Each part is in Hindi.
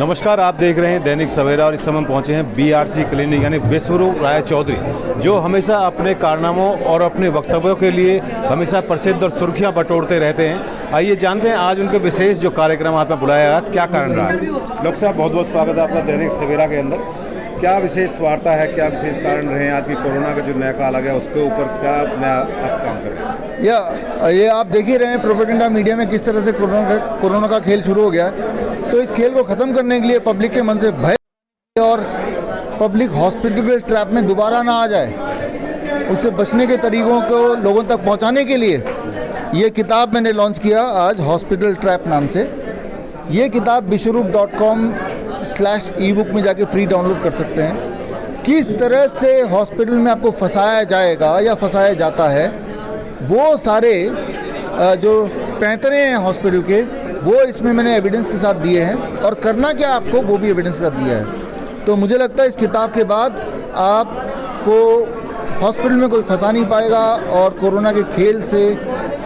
नमस्कार, आप देख रहे हैं दैनिक सवेरा और इस समय हम पहुंचे हैं बीआरसी क्लिनिक यानी विश्वरूप राय चौधरी, जो हमेशा अपने कारनामों और अपने वक्तव्यों के लिए हमेशा प्रसिद्ध और सुर्खियां बटोरते रहते हैं। आइए जानते हैं आज उनके विशेष जो कार्यक्रम आपने बुलाया है क्या कारण रहा है। डॉक्टर साहब, बहुत बहुत स्वागत है आपका दैनिक सवेरा के अंदर। क्या विशेष वार्ता है, क्या विशेष कारण रहे हैं आज की कोरोना का जो नया काल आ गया उसके ऊपर क्या नया आप काम करें? ये आप देख ही रहे हैं प्रोपेगेंडा मीडिया में किस तरह से कोरोना का खेल शुरू हो गया है। तो इस खेल को ख़त्म करने के लिए पब्लिक के मन से भय और पब्लिक हॉस्पिटल के ट्रैप में दोबारा ना आ जाए, उससे बचने के तरीक़ों को लोगों तक पहुंचाने के लिए ये किताब मैंने लॉन्च किया आज, हॉस्पिटल ट्रैप नाम से। ये किताब bishwarup.com/ebook में जाके फ्री डाउनलोड कर सकते हैं। किस तरह से हॉस्पिटल में आपको फंसाया जाएगा या फंसाया जाता है, वो सारे जो पैंतरे हैं हॉस्पिटल के, वो इसमें मैंने एविडेंस के साथ दिए हैं, और करना क्या आपको वो भी एविडेंस का दिया है। तो मुझे लगता है इस किताब के बाद आपको हॉस्पिटल में कोई फंसा नहीं पाएगा और कोरोना के खेल से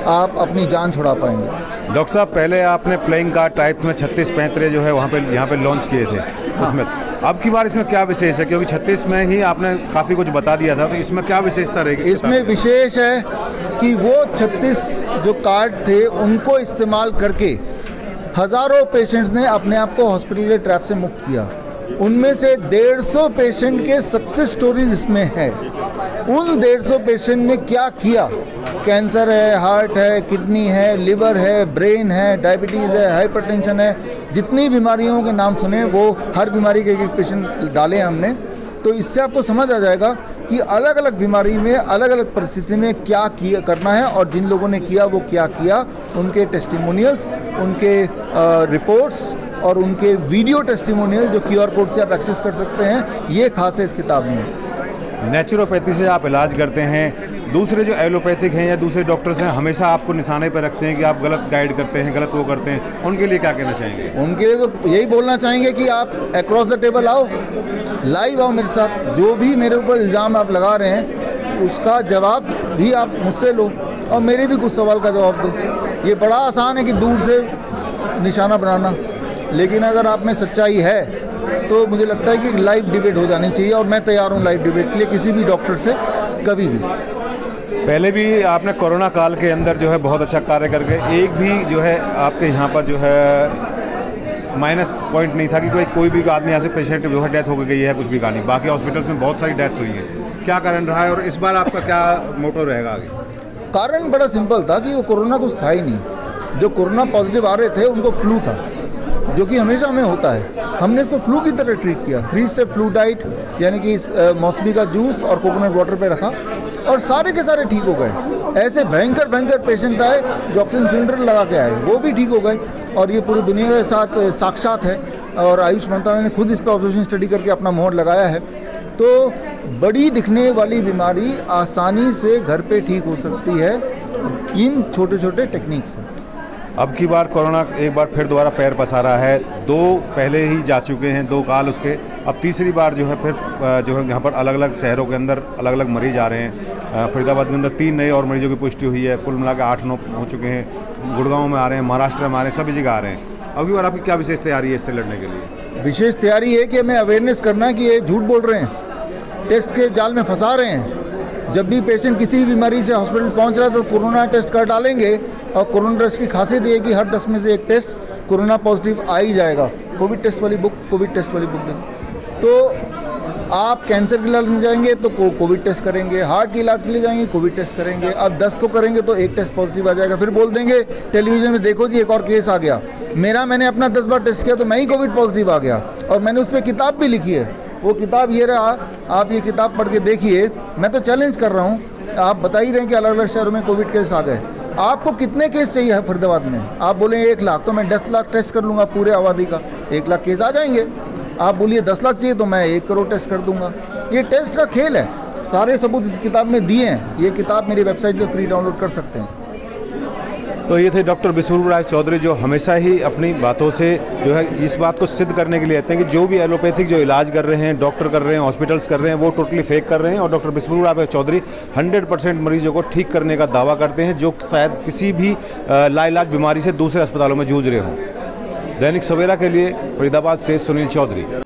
आप अपनी जान छुड़ा पाएंगे। डॉक्टर साहब, पहले आपने प्लेइंग कार्ड टाइप में 36 पैंतरे जो है वहाँ पे लॉन्च किए थे, उसमें अब की बार इसमें क्या विशेष है? क्योंकि 36 में ही आपने काफ़ी कुछ बता दिया था, तो इसमें क्या विशेषता रहेगी? इसमें विशेष है कि वो 36 जो कार्ड थे उनको इस्तेमाल करके हज़ारों पेशेंट्स ने अपने आप को हॉस्पिटल के ट्रैप से मुक्त किया। उनमें से 150 पेशेंट के सक्सेस स्टोरीज इसमें है। उन 150 पेशेंट ने क्या किया, कैंसर है, हार्ट है, किडनी है, लिवर है, ब्रेन है, डायबिटीज़ है, हाइपरटेंशन है, जितनी बीमारियों के नाम सुने वो हर बीमारी के एक पेशेंट डाले हैं हमने। तो इससे आपको समझ आ जाएगा कि अलग अलग बीमारी में अलग अलग परिस्थिति में क्या किया करना है, और जिन लोगों ने किया वो क्या किया, उनके टेस्टिमोनियल्स, उनके रिपोर्ट्स और उनके वीडियो टेस्टिमोनियल जो QR कोड से आप एक्सेस कर सकते हैं, ये खास है इस किताब में। नेचुरोपैथी से आप इलाज करते हैं, दूसरे जो एलोपैथिक हैं या दूसरे डॉक्टर्स हैं हमेशा आपको निशाने पर रखते हैं कि आप गलत गाइड करते हैं, गलत वो करते हैं, उनके लिए क्या कहना चाहेंगे? उनके लिए तो यही बोलना चाहेंगे कि आप अक्रॉस द टेबल आओ, लाइव आओ मेरे साथ। जो भी मेरे ऊपर इल्ज़ाम आप लगा रहे हैं उसका जवाब भी आप मुझसे लो और मेरे भी कुछ सवाल का जवाब दो। ये बड़ा आसान है कि दूर से निशाना बनाना, लेकिन अगर आप में सच्चाई है तो मुझे लगता है कि लाइव डिबेट हो जानी चाहिए, और मैं तैयार हूँ लाइव डिबेट के लिए किसी भी डॉक्टर से, कभी भी। पहले भी आपने कोरोना काल के अंदर जो है बहुत अच्छा कार्य करके, एक भी जो है आपके यहाँ पर जो है माइनस पॉइंट नहीं था कि कोई भी आदमी यहाँ से पेशेंट जो है डेथ हो गई है, कुछ भी कहानी। बाकी हॉस्पिटल्स में बहुत सारी डेथ्स हुई हैं। क्या कारण रहा है और इस बार आपका क्या मोटो रहेगा आगे? कारण बड़ा सिंपल था कि वो कोरोना कुछ था ही नहीं। जो कोरोना पॉजिटिव आ रहे थे उनको फ्लू था, जो कि हमेशा हमें होता है। हमने इसको फ्लू की तरह ट्रीट किया। 3 स्टेप फ्लू डाइट, यानी कि मौसमी का जूस और कोकोनट वाटर पे रखा, और सारे के सारे ठीक हो गए। ऐसे भयंकर पेशेंट आए जो ऑक्सीजन सिलेंडर लगा के आए, वो भी ठीक हो गए। और ये पूरी दुनिया के साथ साक्षात है, और आयुष मंत्रालय ने खुद इस पर ऑब्जर्वेशन स्टडी करके अपना मोहर लगाया है। तो बड़ी दिखने वाली बीमारी आसानी से घर पे ठीक हो सकती है इन छोटे छोटे टेक्निक से। अब की बार कोरोना एक बार फिर दोबारा पैर पसारा है। 2 पहले ही जा चुके हैं, 2 काल उसके, अब तीसरी बार जो है फिर जो है यहाँ पर अलग अलग शहरों के अंदर अलग अलग मरीज आ रहे हैं। फरीदाबाद के अंदर 3 नए और मरीजों की पुष्टि हुई है, कुल मिला के 8-9 हो चुके हैं। गुड़गांव में आ रहे हैं, महाराष्ट्र में आ रहे हैं, सभी जगह आ रहे हैं। अब की बार आपकी क्या विशेष तैयारी है इससे लड़ने के लिए? विशेष तैयारी है कि हमें अवेयरनेस करना है कि ये झूठ बोल रहे हैं, टेस्ट के जाल में फंसा रहे हैं। जब भी पेशेंट किसी भी बीमारी से हॉस्पिटल पहुंच रहा है तो कोरोना टेस्ट कर डालेंगे, और कोरोना टेस्ट की खासियत ये है कि हर 10 में से एक टेस्ट कोरोना पॉजिटिव आ ही जाएगा। कोविड टेस्ट वाली बुक दें। तो आप कैंसर के इलाज में जाएंगे तो कोविड टेस्ट करेंगे, हार्ट के इलाज के लिए जाएंगे कोविड टेस्ट करेंगे। अब 10 को करेंगे तो एक टेस्ट पॉजिटिव आ जाएगा, फिर बोल देंगे टेलीविजन में, देखो जी एक और केस आ गया। मैंने अपना 10 बार टेस्ट किया तो मैं ही कोविड पॉजिटिव आ गया, और मैंने उस पर किताब भी लिखी है। वो किताब ये रहा, आप ये किताब पढ़ के देखिए। मैं तो चैलेंज कर रहा हूँ, आप बता ही रहे हैं कि अलग अलग शहरों में कोविड केस आ गए। आपको कितने केस चाहिए है फरीदाबाद में? आप बोलें 1 लाख, तो मैं 10 लाख टेस्ट कर लूँगा पूरे आबादी का, 1 लाख केस आ जाएंगे। आप बोलिए 10 लाख चाहिए तो मैं 1 करोड़ टेस्ट कर दूँगा। ये टेस्ट का खेल है, सारे सबूत इस किताब में दिए हैं। ये किताब मेरी वेबसाइट से फ्री डाउनलोड कर सकते हैं। तो ये थे डॉक्टर विश्वरूप राय चौधरी, जो हमेशा ही अपनी बातों से जो है इस बात को सिद्ध करने के लिए आते हैं कि जो भी एलोपैथिक जो इलाज कर रहे हैं, डॉक्टर कर रहे हैं, हॉस्पिटल्स कर रहे हैं, वो टोटली फेक कर रहे हैं। और डॉक्टर विश्वरूप राय चौधरी 100% मरीजों को ठीक करने का दावा करते हैं, जो शायद किसी भी लाइलाज बीमारी से दूसरे अस्पतालों में जूझ रहे हों। दैनिक सवेरा के लिए फरीदाबाद से सुनील चौधरी।